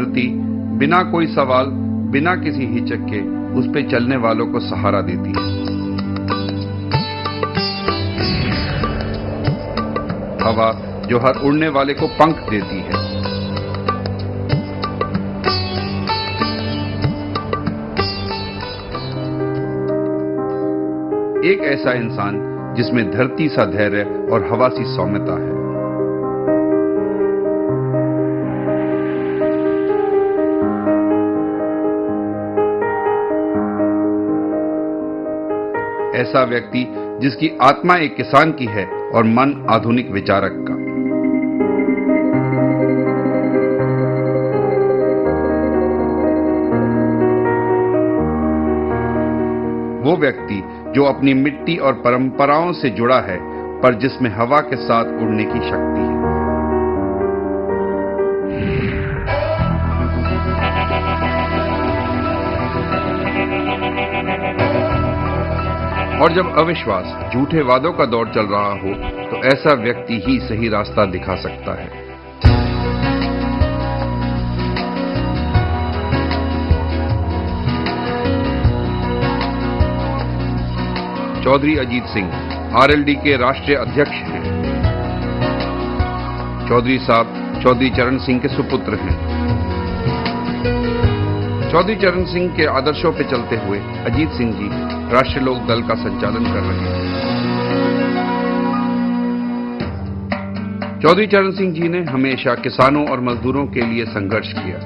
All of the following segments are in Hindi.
धरती बिना कोई सवाल, बिना किसी हिचक के उस पे चलने वालों को सहारा देती है। हवा जो हर उड़ने वाले को पंख देती है। एक ऐसा इंसान जिसमें धरती सा धैर्य और हवा सी सौम्यता है। ऐसा व्यक्ति जिसकी आत्मा एक किसान की है और मन आधुनिक विचारक का। वो व्यक्ति जो अपनी मिट्टी और परंपराओं से जुड़ा है, पर जिसमें हवा के साथ उड़ने की शक्ति है। और जब अविश्वास, झूठे वादों का दौर चल रहा हो, तो ऐसा व्यक्ति ही सही रास्ता दिखा सकता है। चौधरी अजीत सिंह आरएलडी के राष्ट्रीय अध्यक्ष हैं। चौधरी साहब चौधरी चरण सिंह के सुपुत्र हैं। चौधरी चरण सिंह के आदर्शों पर चलते हुए अजीत सिंह जी राष्ट्रीय लोक दल का संचालन कर रहे हैं। चौधरी चरण सिंह जी ने हमेशा किसानों और मजदूरों के लिए संघर्ष किया,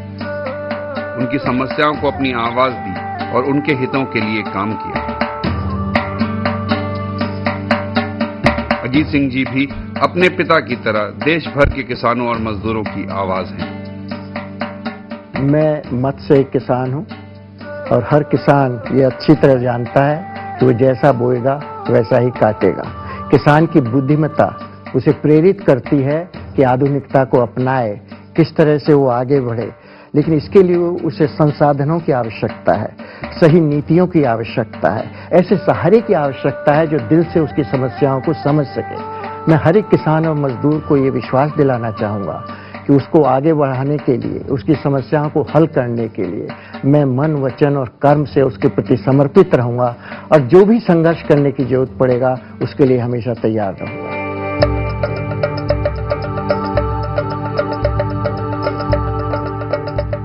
उनकी समस्याओं को अपनी आवाज दी और उनके हितों के लिए काम किया। अजीत सिंह जी भी अपने पिता की तरह देश भर के किसानों और मजदूरों की आवाज हैं। मैं मत से एक किसान हूं और हर किसान ये अच्छी तरह जानता है कि वो जैसा बोएगा वैसा ही काटेगा। किसान की बुद्धिमत्ता उसे प्रेरित करती है कि आधुनिकता को अपनाए, किस तरह से वो आगे बढ़े, लेकिन इसके लिए उसे संसाधनों की आवश्यकता है, सही नीतियों की आवश्यकता है, ऐसे सहारे की आवश्यकता है जो दिल से उसकी समस्याओं को समझ सके। मैं हर एक किसान और मजदूर को ये विश्वास दिलाना चाहूँगा कि उसको आगे बढ़ाने के लिए, उसकी समस्याओं को हल करने के लिए मैं मन, वचन और कर्म से उसके प्रति समर्पित रहूँगा और जो भी संघर्ष करने की जरूरत पड़ेगा उसके लिए हमेशा तैयार रहूँगा।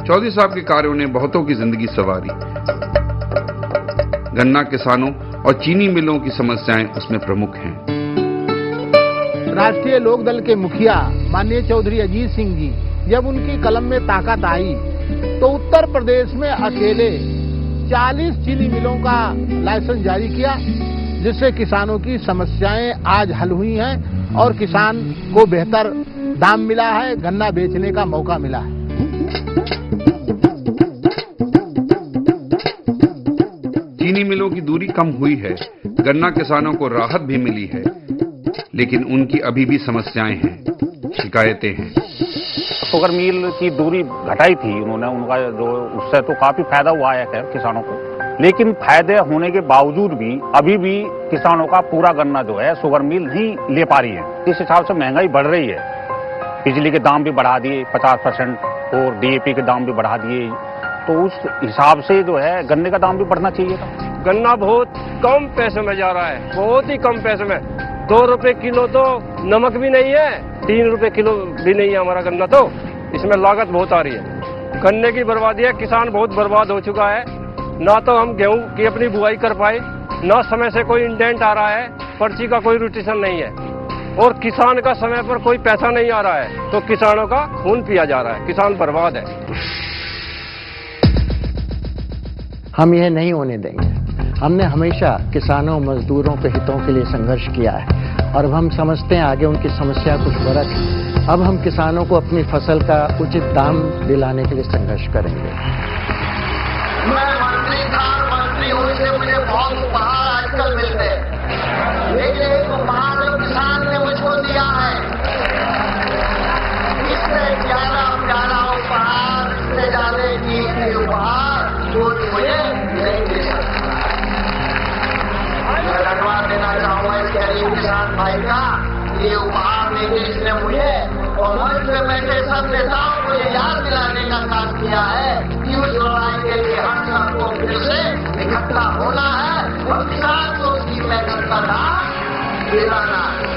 चौधरी साहब के कार्यों ने बहुतों की जिंदगी संवारी। गन्ना किसानों और चीनी मिलों की समस्याएं उसमें प्रमुख हैं। राष्ट्रीय लोक दल के मुखिया माननीय चौधरी अजीत सिंह जी, जब उनकी कलम में ताकत आई तो उत्तर प्रदेश में अकेले 40 चीनी मिलों का लाइसेंस जारी किया, जिससे किसानों की समस्याएं आज हल हुई हैं और किसान को बेहतर दाम मिला है, गन्ना बेचने का मौका मिला है। चीनी मिलों की दूरी कम हुई है, गन्ना किसानों को राहत भी मिली है, लेकिन उनकी अभी भी समस्याएं हैं, शिकायतें हैं। शुगर मिल की दूरी घटाई थी उन्होंने, उनका जो उससे तो काफी फायदा हुआ है खैर किसानों को, लेकिन फायदे होने के बावजूद भी अभी भी किसानों का पूरा गन्ना जो है शुगर मिल नहीं ले पा रही है। इस हिसाब से महंगाई बढ़ रही है, बिजली के दाम भी बढ़ा दिए 50% और डीएपी के दाम भी बढ़ा दिए, तो उस हिसाब से जो है गन्ने का दाम भी बढ़ना चाहिए था। गन्ना बहुत कम पैसे में जा रहा है, बहुत ही कम पैसे में। 2 रुपए किलो तो नमक भी नहीं है, 3 रुपए किलो भी नहीं है हमारा गन्ना, तो इसमें लागत बहुत आ रही है। गन्ने की बर्बादी है, किसान बहुत बर्बाद हो चुका है। ना तो हम गेहूं की अपनी बुआई कर पाए, ना समय से कोई इंडेंट आ रहा है, पर्ची का कोई रोटेशन नहीं है, और किसान का समय पर कोई पैसा नहीं आ रहा है, तो किसानों का खून पिया जा रहा है, किसान बर्बाद है। हम यह नहीं होने देंगे। हमने हमेशा किसानों मजदूरों के हितों के लिए संघर्ष किया है और अब हम समझते हैं आगे उनकी समस्या कुछ फर्क है। अब हम किसानों को अपनी फसल का उचित दाम दिलाने के लिए संघर्ष करेंगे। मैं मंत्री था, मंत्री होने से मुझे बहुत उपहार आजकल मिलते हैं, लेकिन एक उपहार जो किसान ने मुझको दिया है, इससे ज्यादा उपहार, इससे ज्यादा कीमती उपहार कोई मुझे नहीं दे सकता। मैं धन्यवाद देना चाहूंगा इस गरीब किसान भाई का, ये उपहार देके इसने मुझे और मंच में बैठे सब नेताओं को ये याद दिलाने का काम किया है कि उस लड़ाई के लिए हम सबको फिर से इकट्ठा होना है और किसान को उसकी मेहनत का लाभ दिलाना है।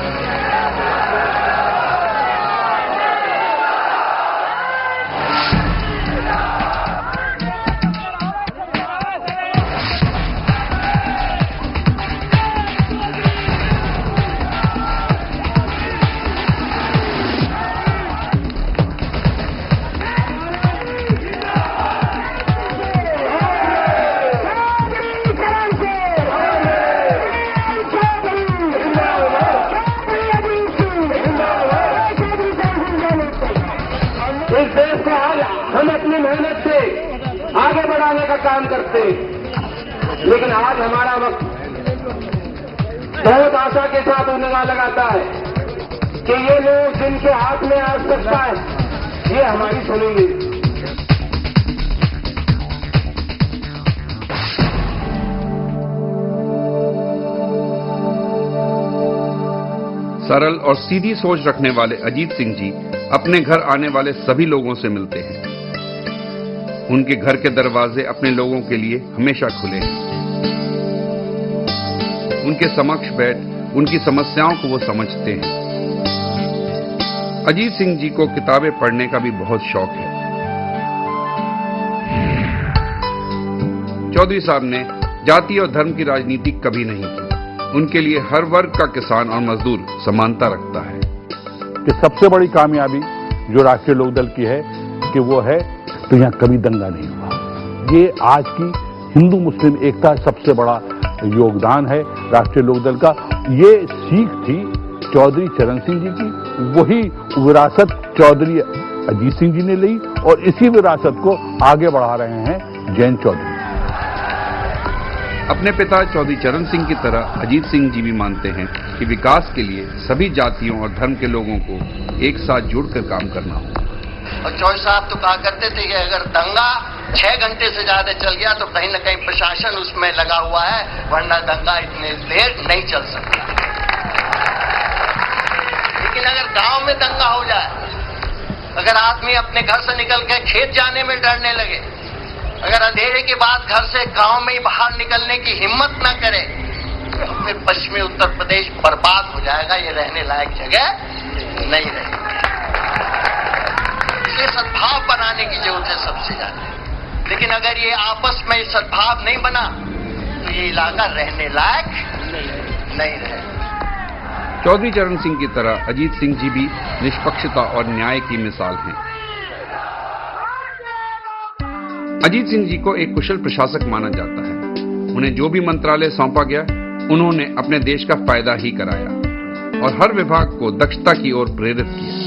इस देश को आज हम अपनी मेहनत से आगे बढ़ाने का काम करते हैं, लेकिन आज हमारा वक्त बहुत आशा के साथ उन्हें लगाता है कि ये लोग जिनके हाथ में आज सकता है ये हमारी सुनेंगे। सरल और सीधी सोच रखने वाले अजीत सिंह जी अपने घर आने वाले सभी लोगों से मिलते हैं। उनके घर के दरवाजे अपने लोगों के लिए हमेशा खुले हैं। उनके समक्ष बैठ उनकी समस्याओं को वो समझते हैं। अजीत सिंह जी को किताबें पढ़ने का भी बहुत शौक है। चौधरी साहब ने जाति और धर्म की राजनीति कभी नहीं की। उनके लिए हर वर्ग का किसान और मजदूर समानता रखता है। कि सबसे बड़ी कामयाबी जो राष्ट्रीय लोकदल की है कि वो है तो यहाँ कभी दंगा नहीं हुआ। ये आज की हिंदू मुस्लिम एकता सबसे बड़ा योगदान है राष्ट्रीय लोकदल का। ये सीख थी चौधरी चरण सिंह जी की, वही विरासत चौधरी अजीत सिंह जी ने ली और इसी विरासत को आगे बढ़ा रहे हैं जयंत चौधरी। अपने पिता चौधरी चरण सिंह की तरह अजीत सिंह जी भी मानते हैं कि विकास के लिए सभी जातियों और धर्म के लोगों को एक साथ जुड़कर काम करना हो। और चौधरी साहब तो कहा करते थे कि अगर दंगा 6 घंटे से ज्यादा चल गया तो कहीं न कहीं प्रशासन उसमें लगा हुआ है, वरना दंगा इतने देर नहीं चल सकता। लेकिन अगर गांव में दंगा हो जाए, अगर आदमी अपने घर से निकल के खेत जाने में डरने लगे, अगर अंधेरे के बाद घर से गांव में ही बाहर निकलने की हिम्मत न करे, तो फिर पश्चिमी उत्तर प्रदेश बर्बाद हो जाएगा। ये रहने लायक जगह नहीं रहेगी। इसलिए सद्भाव बनाने की जरूरत है सबसे ज्यादा। लेकिन अगर ये आपस में सद्भाव नहीं बना तो ये इलाका रहने लायक नहीं रहेगा। चौधरी चरण सिंह की तरह अजीत सिंह जी भी निष्पक्षता और न्याय की मिसाल हैं। अजीत सिंह जी को एक कुशल प्रशासक माना जाता है। उन्हें जो भी मंत्रालय सौंपा गया, उन्होंने अपने देश का फायदा ही कराया और हर विभाग को दक्षता की ओर प्रेरित किया।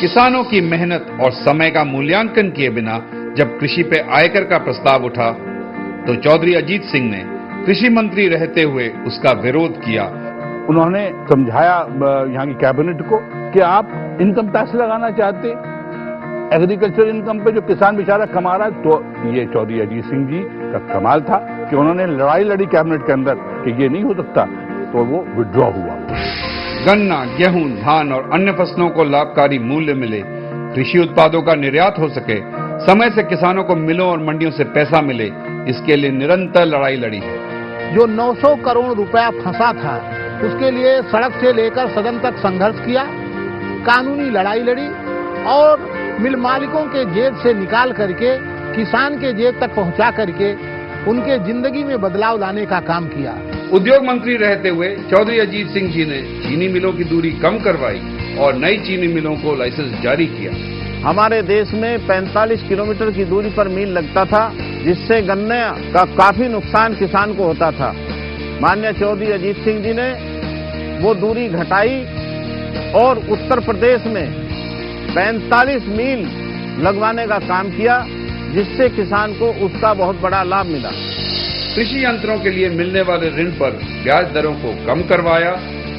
किसानों की मेहनत और समय का मूल्यांकन किए बिना जब कृषि पे आयकर का प्रस्ताव उठा, तो चौधरी अजीत सिंह ने कृषि मंत्री रहते हुए उसका विरोध किया। उन्होंने समझाया यहाँ की कैबिनेट को कि आप इनकम टैक्स लगाना चाहते एग्रीकल्चर इनकम पे जो किसान बेचारा कमा रहा है, तो ये चौधरी अजीत सिंह जी का कमाल था कि उन्होंने लड़ाई लड़ी कैबिनेट के अंदर कि ये नहीं हो सकता, तो वो विड्रॉ हुआ। गन्ना, गेहूं, धान और अन्य फसलों को लाभकारी मूल्य मिले, कृषि उत्पादों का निर्यात हो सके, समय से किसानों को मिलों और मंडियों से पैसा मिले, इसके लिए निरंतर लड़ाई लड़ी है। जो 900 करोड़ रुपया फंसा था, उसके लिए सड़क से लेकर सदन तक संघर्ष किया, कानूनी लड़ाई लड़ी और मिल मालिकों के जेब से निकाल करके किसान के जेब तक पहुंचा करके उनके जिंदगी में बदलाव लाने का काम किया। उद्योग मंत्री रहते हुए चौधरी अजीत सिंह जी ने चीनी मिलों की दूरी कम करवाई और नई चीनी मिलों को लाइसेंस जारी किया। हमारे देश में 45 किलोमीटर की दूरी पर मिल लगता था, जिससे गन्ने का काफी नुकसान किसान को होता था। माननीय चौधरी अजीत सिंह जी ने वो दूरी घटाई और उत्तर प्रदेश में 45 मील लगवाने का काम किया, जिससे किसान को उसका बहुत बड़ा लाभ मिला। कृषि यंत्रों के लिए मिलने वाले ऋण पर ब्याज दरों को कम करवाया,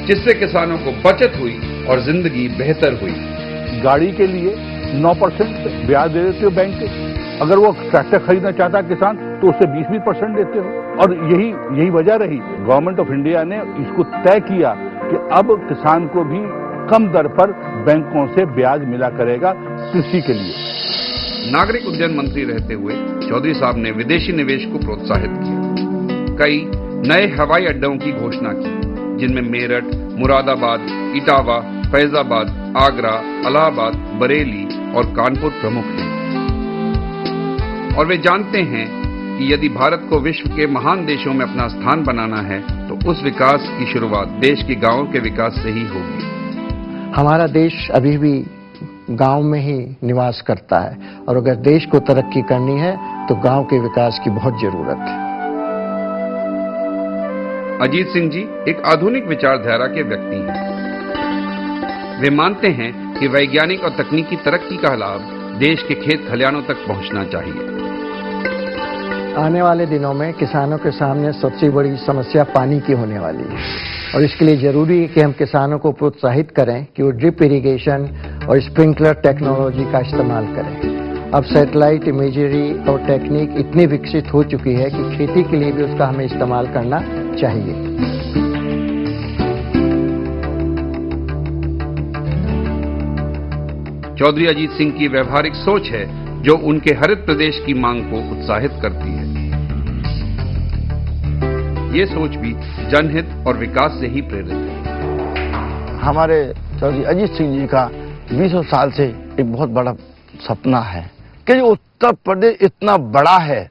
जिससे किसानों को बचत हुई और जिंदगी बेहतर हुई। गाड़ी के लिए 9% ब्याज दे देते हो बैंक के। अगर वो ट्रैक्टर खरीदना चाहता है किसान तो उससे 20% देते हो। और यही वजह रही, गवर्नमेंट ऑफ इंडिया ने इसको तय किया कि अब किसान को भी कम दर पर बैंकों से ब्याज मिला करेगा कृषि के लिए। नागरिक उड्डयन मंत्री रहते हुए चौधरी साहब ने विदेशी निवेश को प्रोत्साहित किया। कई नए हवाई अड्डों की घोषणा की, जिनमें मेरठ, मुरादाबाद, इटावा, फैजाबाद, आगरा, इलाहाबाद, बरेली और कानपुर प्रमुख हैं। और वे जानते हैं कि यदि भारत को विश्व के महान देशों में अपना स्थान बनाना है तो उस विकास की शुरुआत देश के गांवों के विकास से ही होगी। हमारा देश अभी भी गांव में ही निवास करता है और अगर देश को तरक्की करनी है तो गांव के विकास की बहुत जरूरत है। अजीत सिंह जी एक आधुनिक विचारधारा के व्यक्ति हैं। वे मानते हैं कि वैज्ञानिक और तकनीकी तरक्की का लाभ देश के खेत खलिहानों तक पहुंचना चाहिए। आने वाले दिनों में किसानों के सामने सबसे बड़ी समस्या पानी की होने वाली है और इसके लिए जरूरी है कि हम किसानों को प्रोत्साहित करें कि वो ड्रिप इरिगेशन और स्प्रिंकलर टेक्नोलॉजी का इस्तेमाल करें। अब सैटेलाइट इमेजरी और टेक्निक इतनी विकसित हो चुकी है कि खेती के लिए भी उसका हमें इस्तेमाल करना चाहिए। चौधरी अजीत सिंह की व्यवहारिक सोच है जो उनके हरित प्रदेश की मांग को उत्साहित करती है। ये सोच भी जनहित और विकास से ही प्रेरित है। हमारे चौधरी अजीत सिंह जी का 20 साल से एक बहुत बड़ा सपना है कि उत्तर प्रदेश इतना बड़ा है,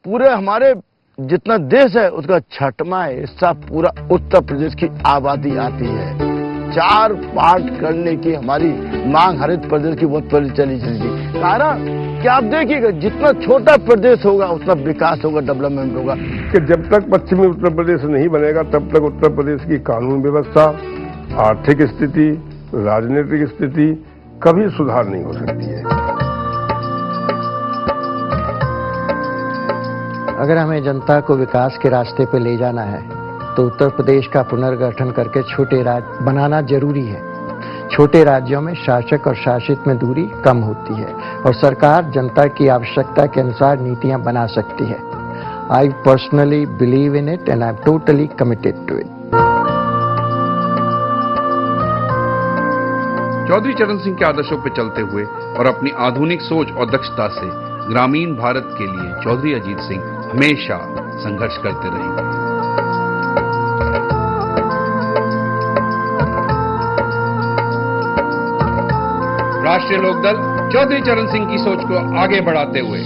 पूरे हमारे जितना देश है उसका 6वां हिस्सा पूरा उत्तर प्रदेश की आबादी आती है। 4 पार्ट करने की हमारी मांग हरित प्रदेश की बहुत पहले चली थी। कारण कि आप देखिएगा जितना छोटा प्रदेश होगा उतना विकास होगा, डेवलपमेंट होगा। कि जब तक पश्चिमी उत्तर प्रदेश नहीं बनेगा तब तक उत्तर प्रदेश की कानून व्यवस्था, आर्थिक स्थिति, राजनीतिक स्थिति कभी सुधार नहीं हो सकती है। अगर हमें जनता को विकास के रास्ते पर ले जाना है तो उत्तर प्रदेश का पुनर्गठन करके छोटे राज्य बनाना जरूरी है। छोटे राज्यों में शासक और शासित में दूरी कम होती है और सरकार जनता की आवश्यकता के अनुसार नीतियां बना सकती है। I personally believe in it and I'm totally committed to it. Chaudhary चरण सिंह के आदर्शों पर चलते हुए और अपनी आधुनिक सोच और दक्षता से ग्रामीण भारत के लिए चौधरी अजीत सिंह हमेशा संघर्ष करते रहेंगे। राष्ट्रीय लोकदल चौधरी चरण सिंह की सोच को आगे बढ़ाते हुए